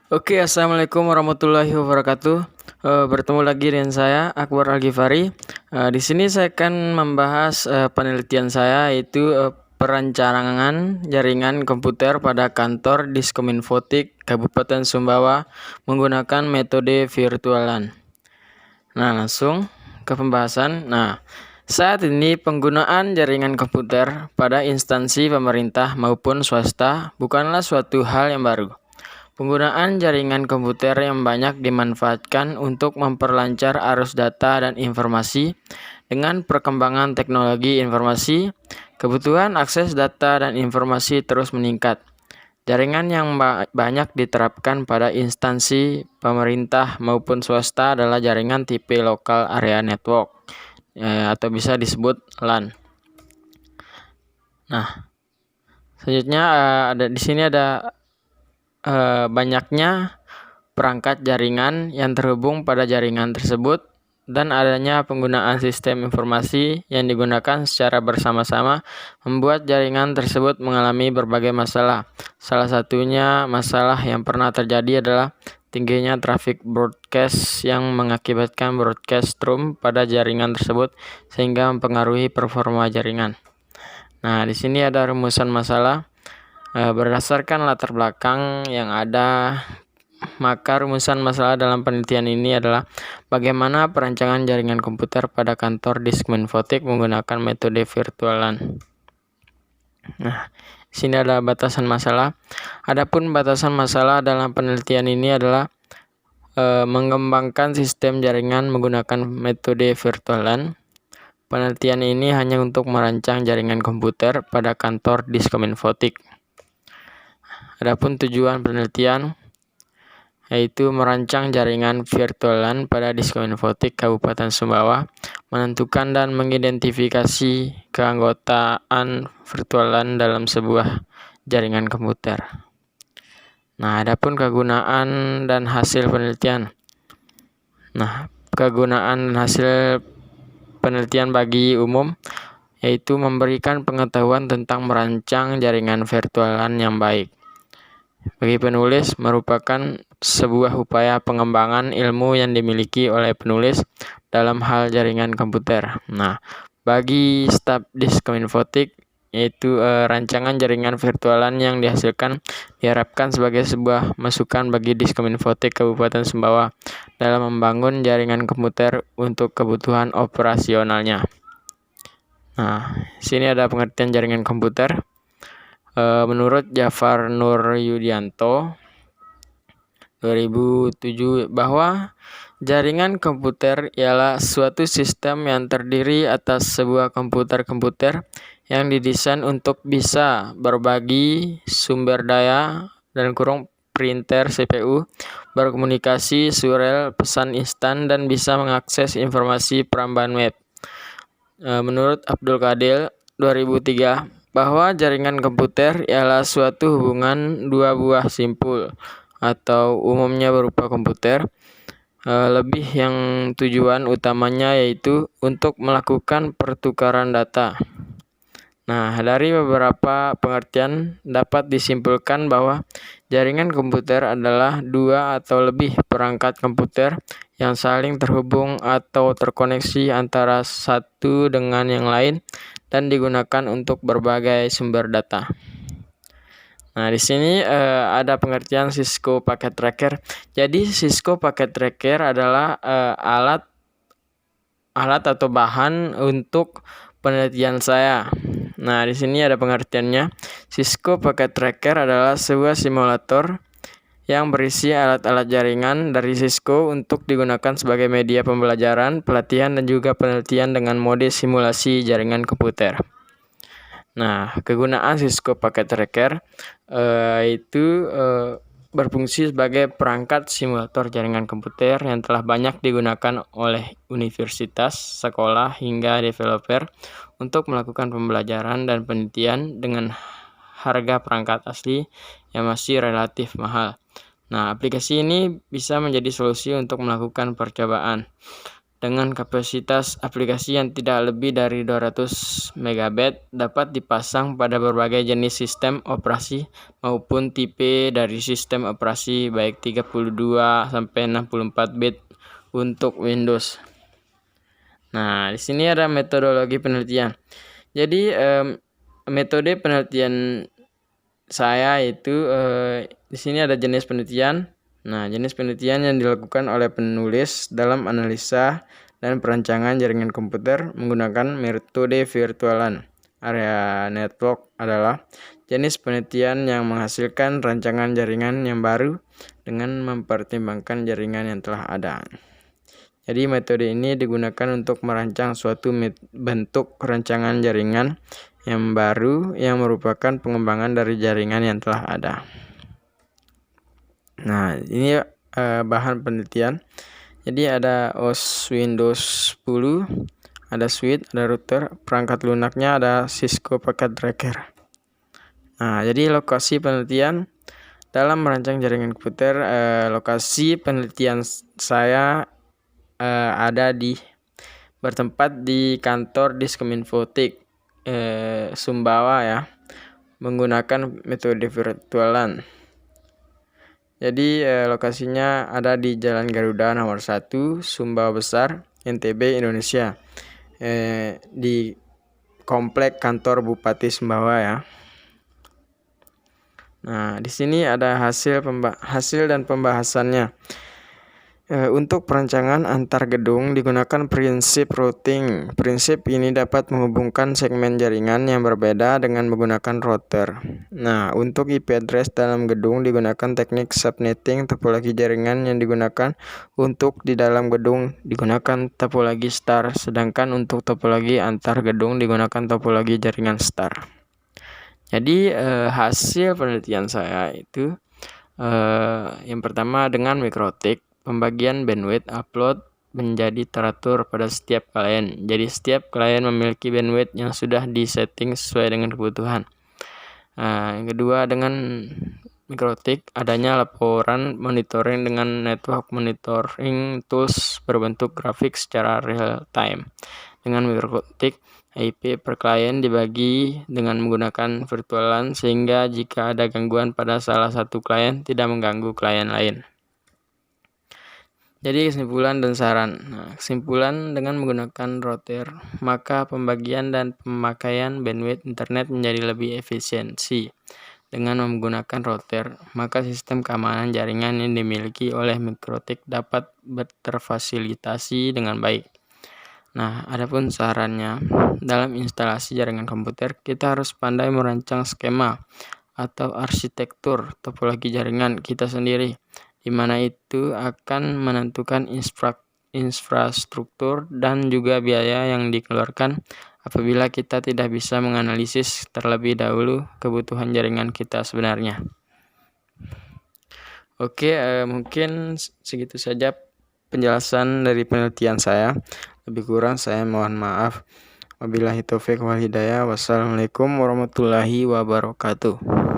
Oke, assalamualaikum warahmatullahi wabarakatuh. Bertemu lagi dengan saya Akbar Al-Ghifari. Di sini saya akan membahas penelitian saya, yaitu perencanaan jaringan komputer pada kantor Diskominfotik Kabupaten Sumbawa menggunakan metode virtualan. Nah, langsung ke pembahasan. Saat ini penggunaan jaringan komputer pada instansi pemerintah maupun swasta bukanlah suatu hal yang baru. Penggunaan jaringan komputer yang banyak dimanfaatkan untuk memperlancar arus data dan informasi. Dengan perkembangan teknologi informasi, kebutuhan akses data dan informasi terus meningkat. Jaringan yang banyak diterapkan pada instansi pemerintah maupun swasta adalah jaringan tipe Local Area Network, atau bisa disebut LAN. Nah, selanjutnya di sini ada banyaknya perangkat jaringan yang terhubung pada jaringan tersebut dan adanya penggunaan sistem informasi yang digunakan secara bersama-sama membuat jaringan tersebut mengalami berbagai masalah. Salah satunya masalah yang pernah terjadi adalah tingginya traffic broadcast yang mengakibatkan broadcast stream pada jaringan tersebut sehingga mempengaruhi performa jaringan. Nah, di sini ada rumusan masalah. Berdasarkan latar belakang yang ada, maka rumusan masalah dalam penelitian ini adalah bagaimana perancangan jaringan komputer pada kantor Diskominfotik menggunakan metode virtualan. Nah, di sini ada batasan masalah. Adapun batasan masalah dalam penelitian ini adalah mengembangkan sistem jaringan menggunakan metode virtualan. Penelitian ini hanya untuk merancang jaringan komputer pada kantor Diskominfotik. Adapun tujuan penelitian yaitu merancang jaringan virtualan pada Diskominfotik Kabupaten Sumbawa, menentukan dan mengidentifikasi keanggotaan virtualan dalam sebuah jaringan komputer. Nah, adapun kegunaan dan hasil penelitian. Nah, kegunaan dan hasil penelitian bagi umum yaitu memberikan pengetahuan tentang merancang jaringan virtualan yang baik. Bagi penulis, merupakan sebuah upaya pengembangan ilmu yang dimiliki oleh penulis dalam hal jaringan komputer. Nah, bagi staf Diskominfotik, yaitu rancangan jaringan virtualan yang dihasilkan diharapkan sebagai sebuah masukan bagi Diskominfotik Kabupaten Sumbawa dalam membangun jaringan komputer untuk kebutuhan operasionalnya. Nah, sini ada pengertian jaringan komputer. Menurut Jafar Nur Yudianto 2007 bahwa jaringan komputer ialah suatu sistem yang terdiri atas sebuah komputer yang didesain untuk bisa berbagi sumber daya dan printer CPU, berkomunikasi, surel, pesan instan, dan bisa mengakses informasi perambahan web. Menurut Abdul Qadir 2003 bahwa jaringan komputer ialah suatu hubungan dua buah simpul atau umumnya berupa komputer, lebih yang tujuan utamanya yaitu untuk melakukan pertukaran data. Nah, dari beberapa pengertian dapat disimpulkan bahwa jaringan komputer adalah dua atau lebih perangkat komputer yang saling terhubung atau terkoneksi antara satu dengan yang lain dan digunakan untuk berbagai sumber data. Nah, di sini ada pengertian Cisco Packet Tracker. Jadi Cisco Packet Tracker adalah alat atau bahan untuk penelitian saya. Nah, di sini ada pengertiannya. Cisco Packet Tracker adalah sebuah simulator yang berisi alat-alat jaringan dari Cisco untuk digunakan sebagai media pembelajaran, pelatihan, dan juga penelitian dengan mode simulasi jaringan komputer. Nah, kegunaan Cisco Packet Tracker itu berfungsi sebagai perangkat simulator jaringan komputer yang telah banyak digunakan oleh universitas, sekolah, hingga developer untuk melakukan pembelajaran dan penelitian dengan harga perangkat asli yang masih relatif mahal. Nah, aplikasi ini bisa menjadi solusi untuk melakukan percobaan. dengan kapasitas aplikasi yang tidak lebih dari 200 MB dapat dipasang pada berbagai jenis sistem operasi maupun tipe dari sistem operasi baik 32 sampai 64 bit untuk Windows. Nah, di sini ada metodologi penelitian. Jadi metode penelitian saya itu di sini ada jenis penelitian. Nah, jenis penelitian yang dilakukan oleh penulis dalam analisa dan perancangan jaringan komputer menggunakan metode virtualan area network adalah jenis penelitian yang menghasilkan rancangan jaringan yang baru dengan mempertimbangkan jaringan yang telah ada. Jadi metode ini digunakan untuk merancang suatu bentuk rancangan jaringan yang baru yang merupakan pengembangan dari jaringan yang telah ada. Nah, ini bahan penelitian. Jadi ada OS Windows 10, ada switch, ada router, perangkat lunaknya ada Cisco Packet Tracker. Nah, jadi lokasi penelitian dalam merancang jaringan komputer, lokasi penelitian saya bertempat di kantor Diskominfotik Sumbawa ya, menggunakan metode virtualan. Jadi lokasinya ada di Jalan Garuda nomor 1, Sumbawa Besar, NTB, Indonesia. Di komplek kantor Bupati Sumbawa ya. Nah, di sini ada hasil dan pembahasannya. Untuk perancangan antar gedung digunakan prinsip routing. Prinsip ini dapat menghubungkan segmen jaringan yang berbeda dengan menggunakan router. Nah, untuk IP address dalam gedung digunakan teknik subnetting. Topologi jaringan yang digunakan untuk di dalam gedung digunakan topologi star, sedangkan untuk topologi antar gedung digunakan topologi jaringan star. Jadi hasil penelitian saya itu yang pertama dengan Mikrotik. Pembagian bandwidth upload menjadi teratur pada setiap klien. Jadi setiap klien memiliki bandwidth yang sudah disetting sesuai dengan kebutuhan. Yang kedua dengan Mikrotik adanya laporan monitoring dengan network monitoring tools berbentuk grafik secara real time. Dengan Mikrotik IP per klien dibagi dengan menggunakan virtualan sehingga jika ada gangguan pada salah satu klien tidak mengganggu klien lain. Jadi kesimpulan dan saran. Nah, kesimpulan dengan menggunakan router, maka pembagian dan pemakaian bandwidth internet menjadi lebih efisiensi. Dengan menggunakan router, maka sistem keamanan jaringan yang dimiliki oleh Mikrotik dapat terfasilitasi dengan baik. Nah, adapun sarannya, dalam instalasi jaringan komputer, kita harus pandai merancang skema atau arsitektur topologi jaringan kita sendiri, di mana itu akan menentukan infrastruktur dan juga biaya yang dikeluarkan apabila kita tidak bisa menganalisis terlebih dahulu kebutuhan jaringan kita sebenarnya. Oke, mungkin segitu saja penjelasan dari penelitian saya. Lebih kurang saya mohon maaf. Wabillahi taufiq wal hidayah. Wassalamualaikum warahmatullahi wabarakatuh.